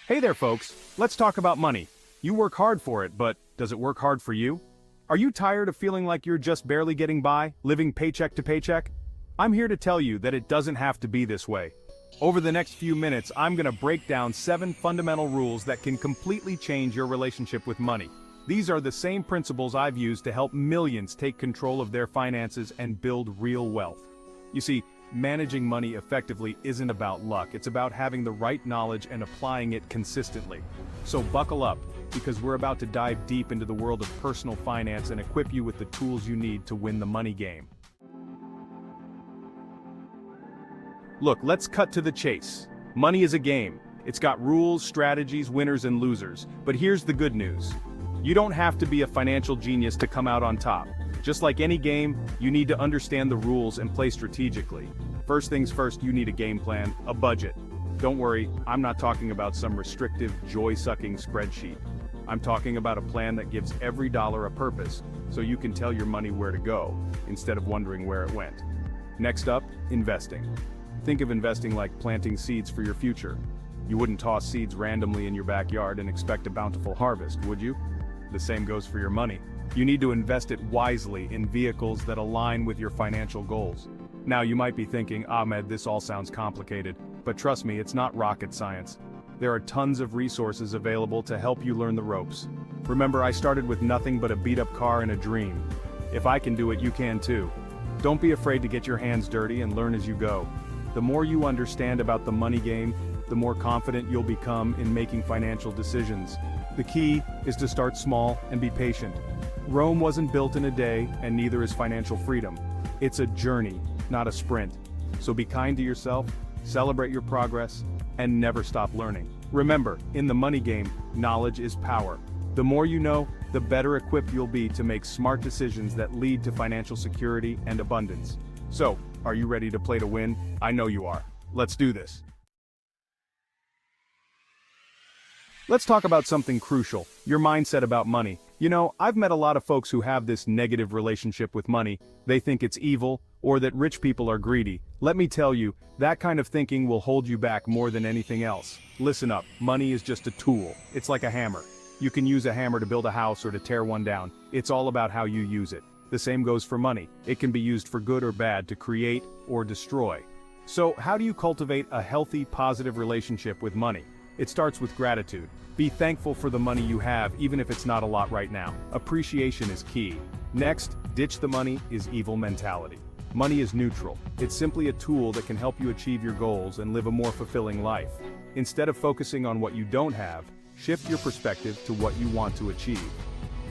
Hey there, folks. Let's talk about money. You work hard for it, but does it work hard for you? Are you tired of feeling like you're just barely getting by, living paycheck to paycheck? I'm here to tell you that it doesn't have to be this way. Over the next few minutes, I'm gonna break down 7 fundamental rules that can completely change your relationship with money. These are the same principles I've used to help millions take control of their finances and build real wealth. You see, managing money effectively isn't about luck, it's about having the right knowledge and applying it consistently. So buckle up, because we're about to dive deep into the world of personal finance and equip you with the tools you need to win the money game. Look, let's cut to the chase. Money is a game. It's got rules, strategies, winners and losers. But here's the good news. You don't have to be a financial genius to come out on top. Just like any game, you need to understand the rules and play strategically. First things first, you need a game plan, a budget. Don't worry, I'm not talking about some restrictive, joy-sucking spreadsheet. I'm talking about a plan that gives every dollar a purpose, so you can tell your money where to go, instead of wondering where it went. Next up, investing. Think of investing like planting seeds for your future. You wouldn't toss seeds randomly in your backyard and expect a bountiful harvest, would you? The same goes for your money. You need to invest it wisely in vehicles that align with your financial goals. Now you might be thinking, Ahmed, this all sounds complicated, but trust me, it's not rocket science. There are tons of resources available to help you learn the ropes. Remember, I started with nothing but a beat-up car and a dream. If I can do it, you can too. Don't be afraid to get your hands dirty and learn as you go. The more you understand about the money game, the more confident you'll become in making financial decisions. The key is to start small and be patient. Rome wasn't built in a day, and neither is financial freedom. It's a journey, not a sprint. So be kind to yourself, celebrate your progress, and never stop learning. Remember, in the money game, knowledge is power. The more you know, the better equipped you'll be to make smart decisions that lead to financial security and abundance. So, are you ready to play to win? I know you are. Let's do this. Let's talk about something crucial, your mindset about money. You know, I've met a lot of folks who have this negative relationship with money. They think it's evil, or that rich people are greedy. Let me tell you, that kind of thinking will hold you back more than anything else. Listen up, money is just a tool. It's like a hammer. You can use a hammer to build a house or to tear one down. It's all about how you use it. The same goes for money. It can be used for good or bad, to create or destroy. So, how do you cultivate a healthy, positive relationship with money? It starts with gratitude. Be thankful for the money you have, even if it's not a lot right now. Appreciation is key. Next, ditch the money is evil mentality. Money is neutral. It's simply a tool that can help you achieve your goals and live a more fulfilling life. Instead of focusing on what you don't have, shift your perspective to what you want to achieve.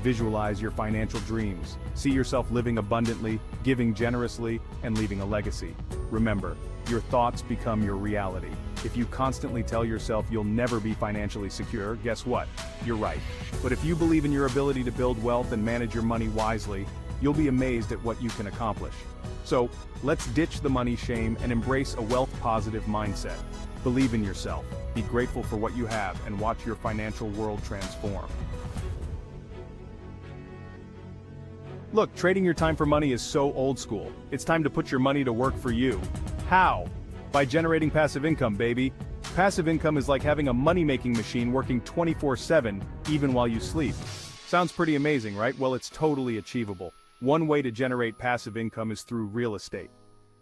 Visualize your financial dreams. See yourself living abundantly, giving generously, and leaving a legacy. Remember, your thoughts become your reality. If you constantly tell yourself you'll never be financially secure, guess what? You're right. But if you believe in your ability to build wealth and manage your money wisely, you'll be amazed at what you can accomplish. So, let's ditch the money shame and embrace a wealth-positive mindset. Believe in yourself, be grateful for what you have, and watch your financial world transform. Look, trading your time for money is so old school. It's time to put your money to work for you. How? By generating passive income, baby. Passive income is like having a money-making machine working 24/7, even while you sleep. Sounds pretty amazing, right? Well, it's totally achievable. One way to generate passive income is through real estate.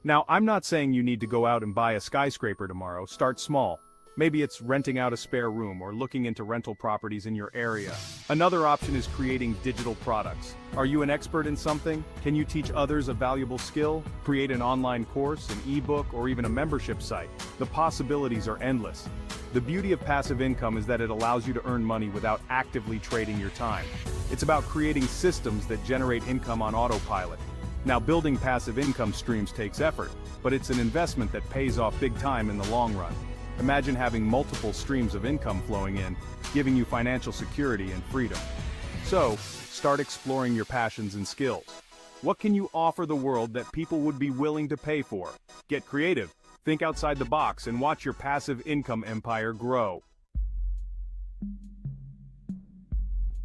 Now, I'm not saying you need to go out and buy a skyscraper tomorrow. Start small. Maybe it's renting out a spare room or looking into rental properties in your area. Another option is creating digital products. Are you an expert in something? Can you teach others a valuable skill? Create an online course, an ebook, or even a membership site? The possibilities are endless. The beauty of passive income is that it allows you to earn money without actively trading your time. It's about creating systems that generate income on autopilot. Now, building passive income streams takes effort, but it's an investment that pays off big time in the long run. Imagine having multiple streams of income flowing in, giving you financial security and freedom. So, start exploring your passions and skills. What can you offer the world that people would be willing to pay for? Get creative, think outside the box, and watch your passive income empire grow.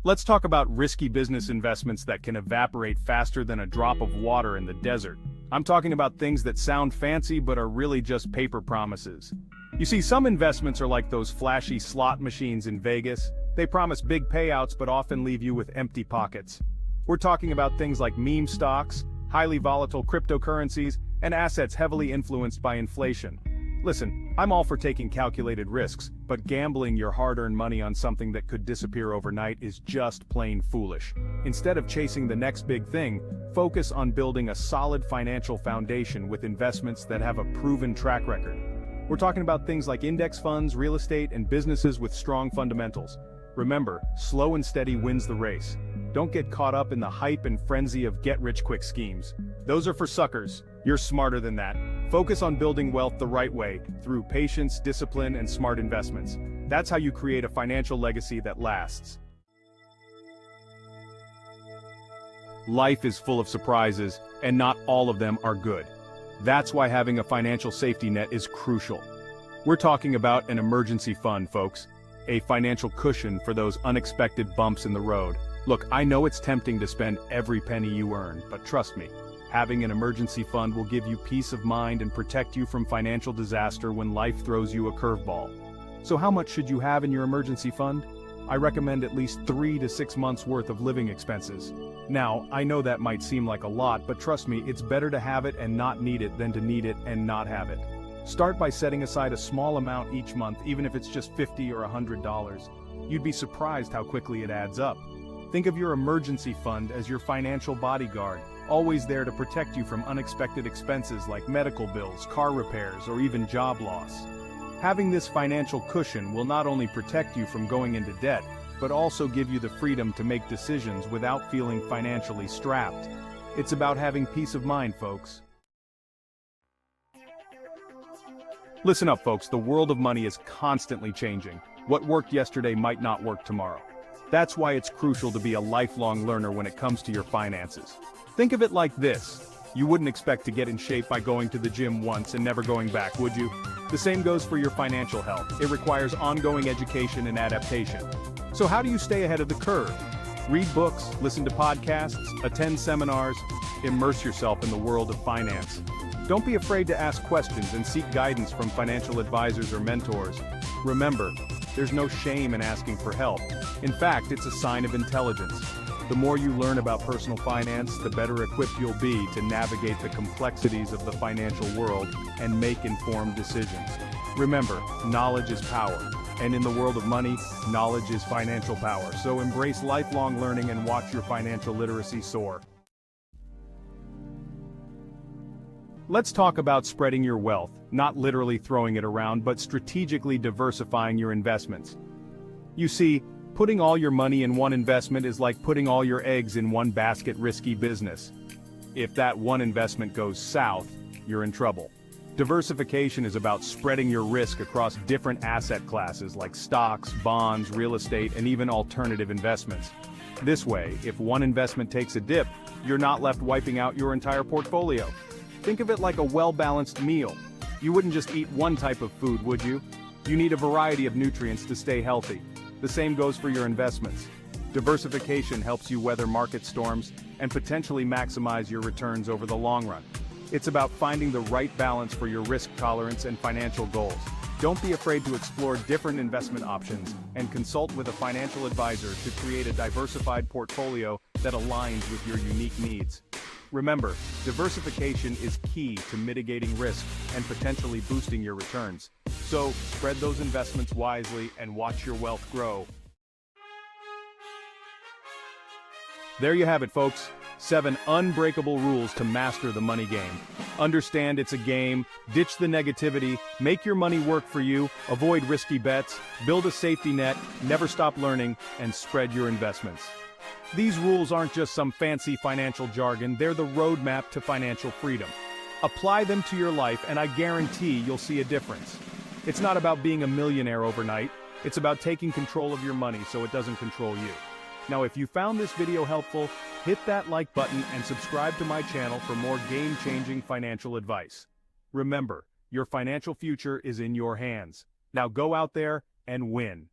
Let's talk about risky business investments that can evaporate faster than a drop of water in the desert. I'm talking about things that sound fancy but are really just paper promises. You see, some investments are like those flashy slot machines in Vegas. They promise big payouts but often leave you with empty pockets. We're talking about things like meme stocks, highly volatile cryptocurrencies, and assets heavily influenced by inflation. Listen, I'm all for taking calculated risks, but gambling your hard-earned money on something that could disappear overnight is just plain foolish. Instead of chasing the next big thing, focus on building a solid financial foundation with investments that have a proven track record. We're talking about things like index funds, real estate, and businesses with strong fundamentals. Remember, slow and steady wins the race. Don't get caught up in the hype and frenzy of get-rich-quick schemes. Those are for suckers. You're smarter than that. Focus on building wealth the right way, through patience, discipline, and smart investments. That's how you create a financial legacy that lasts. Life is full of surprises, and not all of them are good. That's why having a financial safety net is crucial. We're talking about an emergency fund, folks. A financial cushion for those unexpected bumps in the road. Look, I know it's tempting to spend every penny you earn, but trust me, having an emergency fund will give you peace of mind and protect you from financial disaster when life throws you a curveball. So how much should you have in your emergency fund? I recommend at least 3 to 6 months worth of living expenses. Now, I know that might seem like a lot, but trust me, it's better to have it and not need it than to need it and not have it. Start by setting aside a small amount each month, even if it's just $50 or $100. You'd be surprised how quickly it adds up. Think of your emergency fund as your financial bodyguard, always there to protect you from unexpected expenses like medical bills, car repairs, or even job loss. Having this financial cushion will not only protect you from going into debt, but also give you the freedom to make decisions without feeling financially strapped. It's about having peace of mind, folks. Listen up, folks, the world of money is constantly changing. What worked yesterday might not work tomorrow. That's why it's crucial to be a lifelong learner when it comes to your finances. Think of it like this. You wouldn't expect to get in shape by going to the gym once and never going back, would you? The same goes for your financial health. It requires ongoing education and adaptation. So how do you stay ahead of the curve? Read books, listen to podcasts, attend seminars, immerse yourself in the world of finance. Don't be afraid to ask questions and seek guidance from financial advisors or mentors. Remember, there's no shame in asking for help. In fact, it's a sign of intelligence. The more you learn about personal finance, the better equipped you'll be to navigate the complexities of the financial world and make informed decisions. Remember, knowledge is power. And in the world of money, knowledge is financial power. So embrace lifelong learning and watch your financial literacy soar. Let's talk about spreading your wealth, not literally throwing it around, but strategically diversifying your investments. You see, putting all your money in one investment is like putting all your eggs in one basket. Risky business. If that one investment goes south, you're in trouble. Diversification is about spreading your risk across different asset classes like stocks, bonds, real estate, and even alternative investments. This way, if one investment takes a dip, you're not left wiping out your entire portfolio. Think of it like a well-balanced meal. You wouldn't just eat one type of food, would you? You need a variety of nutrients to stay healthy. The same goes for your investments. Diversification helps you weather market storms and potentially maximize your returns over the long run. It's about finding the right balance for your risk tolerance and financial goals. Don't be afraid to explore different investment options and consult with a financial advisor to create a diversified portfolio that aligns with your unique needs. Remember, diversification is key to mitigating risk and potentially boosting your returns. So, spread those investments wisely and watch your wealth grow. There you have it, folks. 7 unbreakable rules to master the money game. Understand it's a game, ditch the negativity, make your money work for you, avoid risky bets, build a safety net, never stop learning, and spread your investments. These rules aren't just some fancy financial jargon, they're the roadmap to financial freedom. Apply them to your life and I guarantee you'll see a difference. It's not about being a millionaire overnight, it's about taking control of your money so it doesn't control you. Now if you found this video helpful, hit that like button and subscribe to my channel for more game-changing financial advice. Remember, your financial future is in your hands. Now go out there and win.